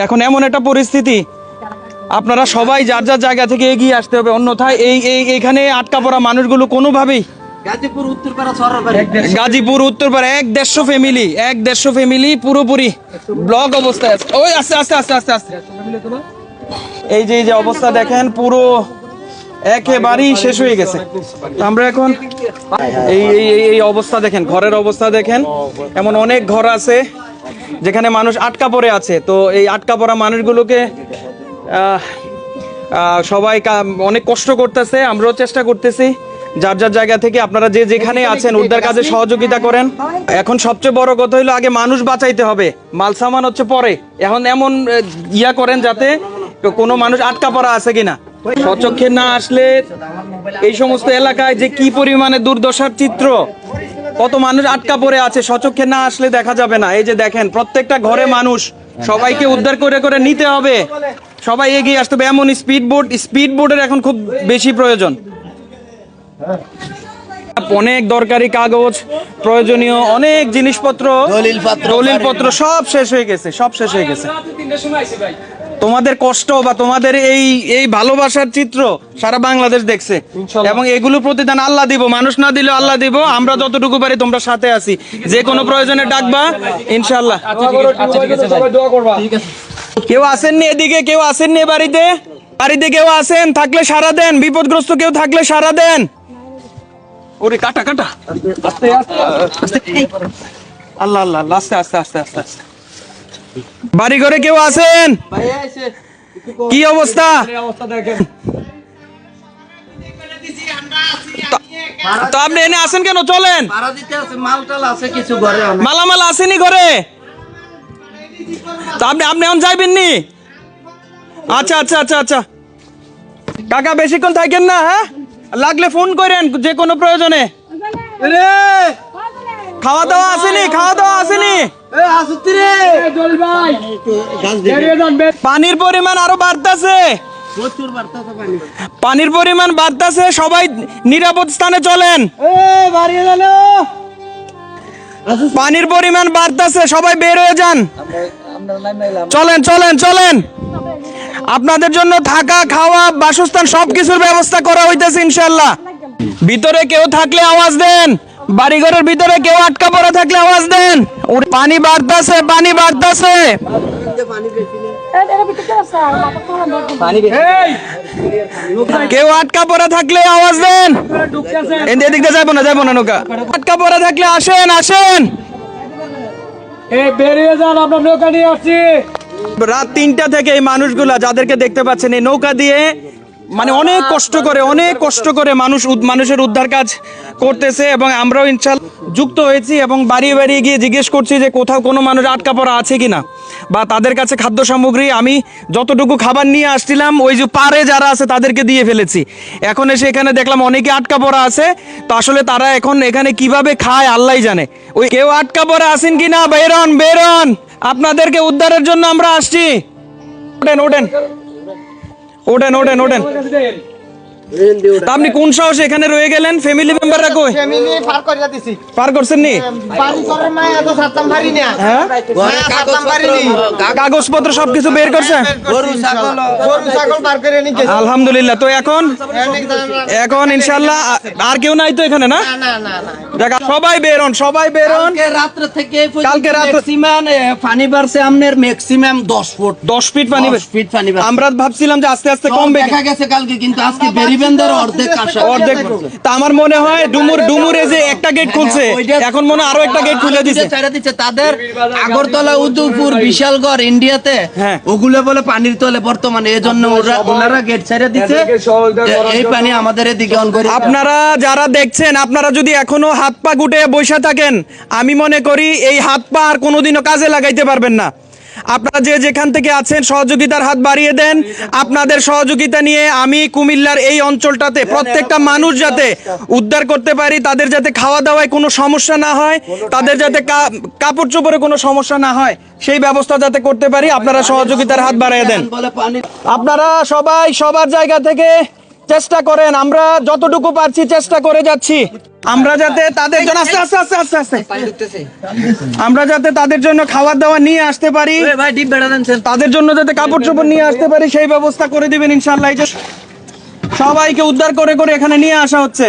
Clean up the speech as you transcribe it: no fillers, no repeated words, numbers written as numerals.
এখন এমন একটা পরিস্থিতি, আপনারা সবাই যার যার জায়গা থেকে এগিয়ে আসতে হবে, অন্যথায় এইখানে আটকা পড়া মানুষগুলো কোনোভাবেই গাজীপুর উত্তরপাড়া 150 ফ্যামিলি পুরোপুরি ব্লক অবস্থায় আছে। ওই আস্তে আস্তে আস্তে আস্তে আস্তে এই যে অবস্থা দেখেন, পুরো একেবারেই শেষ হয়ে গেছে। আমরা এখন এই অবস্থা দেখেন, ঘরের অবস্থা দেখেন, এমন অনেক ঘর আছে যেখানে মানুষ আটকা পড়ে আছে। তো এই আটকা পড়া মানুষগুলোকে সবাই অনেক কষ্ট করতেছে, আমরাও চেষ্টা করতেছি যার যার জায়গা থেকে। আপনারা যে যেখানে আছেন উদ্ধার কাজে সহযোগিতা করেন। এখন সবচেয়ে বড় কথা হলো আগে মানুষ বাঁচাইতে হবে, মাল সামান হচ্ছে পরে। এখন এমন ইয়া করেন যাতে কোনো মানুষ আটকা পড়া আছে কিনা। সচক্ষে না আসলে এই সমস্ত এলাকায় যে কি পরিমাণে দুর্দশার চিত্র, কত মানুষ আটকা পড়ে আছে, সচক্ষে না আসলে দেখা যাবে না। এই যে দেখেন, প্রত্যেকটা ঘরে মানুষ, সবাইকে উদ্ধার করে করে নিতে হবে, সবাই এগিয়ে আসতে হবে। এমন স্পিড বোটের এখন খুব বেশি প্রয়োজন। অনেক দরকারি কাগজ, প্রয়োজনীয় অনেক জিনিসপত্র, দলিলপত্র সব শেষ হয়ে গেছে, সব শেষ হয়ে গেছে। তোমাদের কষ্ট বা তোমাদের এই ভালোবাসার চিত্র সারা বাংলাদেশ দেখছে, এবং এগুলো প্রতিদান আল্লাহ দিব, মানুষ না দিলেও আল্লাহ দিব। আমরা যতটুকু পারি তোমরা সাথে আছি, যে কোনো প্রয়োজনে ডাকবা ইনশাআল্লাহ। কেউ আসেননি এদিকে, কেউ আসেননি বাড়িতে কেউ আসেন থাকলে সারা দেন, বিপদগ্রস্ত কেউ থাকলে সারা দেন। ওরে কাটা কাটা, আস্তে আস্তে, আল্লাহ আল্লাহ, আস্তে আস্তে আস্তে আস্তে আস্তে। বাড়ি ঘরে কেউ আছেন? কি অবস্থা? তো আপনি এনে আসেন কেন? চলেন, মালামাল আসেনি ঘরে, তো আপনি এখন যাইবেন নি? আচ্ছা আচ্ছা আচ্ছা আচ্ছা কাকা, বেশিক্ষণ থাকেন না, হ্যাঁ? লাগলে ফোন করেন যে কোনো প্রয়োজনে। খাওয়া দাওয়া আসেনি? খাওয়া দাওয়া আসেনি? পানির পরিমাণ আরো বাড়তেছে, পানির পরিমাণ বাড়তেছে, সবাই নিরাপদ স্থানে চলেন। পানির পরিমাণ বাড়তেছে, সবাই বের হয়ে যান, চলেন চলেন চলেন। আপনাদের জন্য থাকা, খাওয়া, বাসস্থান সবকিছুর ব্যবস্থা করা হইতেছে ইনশাআল্লাহ। ভিতরে কেউ থাকলে আওয়াজ দেন, বাড়িঘরের ভিতরে কেউ আটকা পড়া থাকলে আওয়াজ দেন। পানি বাড়তেছে, পানি বাড়তেছে। কেউ আটকা পড়া থাকলে আওয়াজ দেন। এদিক দিয়ে যাবো না, যাবো না নৌকা। আটকা পড়া থাকলে আসেন, আসেন, বেরিয়ে যান, আমরা নৌকা নিয়ে আসছি। রাত 3টা থেকে এই মানুষগুলা যাদেরকে দেখতে পাচ্ছেন এই নৌকা দিয়ে মানে অনেক কষ্ট করে মানুষের উদ্ধার কাজ করতেছে, এবং আমরাও ইনশাআল্লাহ যুক্ত হয়েছি এবং বাড়ি বাড়ি গিয়ে জিজ্ঞেস করছি যে কোথাও কোনো মানুষ আটকা পড়া আছে কিনা, বা তাদের কাছে খাদ্য সামগ্রী। আমি যতটুকু খাবার নিয়ে আসছিলাম ওই যে পারে যারা আছে তাদেরকে দিয়ে ফেলেছি। এখন এসে এখানে দেখলাম অনেকে আটকা পড়া আছে, তো আসলে তারা এখন এখানে কিভাবে খায় আল্লাহই জানে। ওই কেউ আটকা পড়া আছেন কিনা? বেরন বেরন, আপনাদেরকে উদ্ধারের জন্য আমরা আসছি। ওঠেন ওঠেন ওঠেন ওঠেন ওঠেন। আপনি কোন সাহসে এখানে রয়ে গেলেন? ফ্যামিলি মেম্বাররা কই? ফ্যামিলি পার করে দিছি। পার করছেন নি? বাড়ি করে না, এত সাতম ভারি না। হ্যাঁ, কাগজপত্র সবকিছু বের করছেন? গরু ছাগল পার করে নিয়ে গেছে আলহামদুলিল্লাহ। তো এখন ইনশাআল্লাহ আর কেউ নাই তো এখানে? না না না না, দেখা সবাই বেরোন, সবাই বেরোন। রাত্রে থেকে কালকে রাত ম্যাক্সিমাম পানি বাড়ছে, আমনের ম্যাক্সিমাম 10 ফুট 10 ফিট পানি। আমরা ভাবছিলাম যে আস্তে আস্তে কমবে, দেখা গেছে কালকে, কিন্তু আজকে বেরিবেন্দার অর্ধেক আসা, অর্ধেক। তা আমার মনে হয় ডুমুরে যে একটা গেট খুলছে, এখন মনে আরো একটা গেট খুলে দিচ্ছে। তাদের আগরতলা, উদয়পুর, বিশালগড় ইন্ডিয়াতে ওগুলো বলে পানির তলে বর্তমানে, এজন্য ওনারা গেট ছেড়ে দিচ্ছে। এই পানি আমাদের এদিকে অন করে। আপনারা যারা দেখছেন, আপনারা যদি এখনো হাত পা গুটে বসে থাকেন, আমি মনে করি এই হাত পা আর কোনোদিনও কাজে লাগাইতে পারবেন না। আপনারা যে যেখান থেকে আছেন সহযোগিতার হাত বাড়িয়ে দেন। আপনাদের সহযোগিতা নিয়ে আমি কুমিল্লার এই অঞ্চলটাতে প্রত্যেকটা মানুষ যাতে উদ্ধার করতে পারি, তাদের যাতে খাওয়া দাওয়ায় কোনো সমস্যা না হয়, তাদের যাতে কাপড় চোপড়ে কোনো সমস্যা না হয়, সেই ব্যবস্থা যাতে করতে পারি, আপনারা সহযোগিতার হাত বাড়িয়ে দেন। আপনারা সবাই সবার জায়গা থেকে চেষ্টা করেন, আমরা যতটুকু পারছি চেষ্টা করে যাচ্ছি, আমরা যাতে তাদের জন্য আস্তে আস্তে আস্তে আস্তে আস্তে আমরা যাতে তাদের জন্য খাবার দাবার নিয়ে আসতে পারি, ভাই ডিপ বেড়া দেন তাদের জন্য যাতে কাপড় চোপড় নিয়ে আসতে পারি সেই ব্যবস্থা করে দিবেন ইনশাআল্লাহ। এই যে সবাইকে উদ্ধার করে করে এখানে নিয়ে আসা হচ্ছে।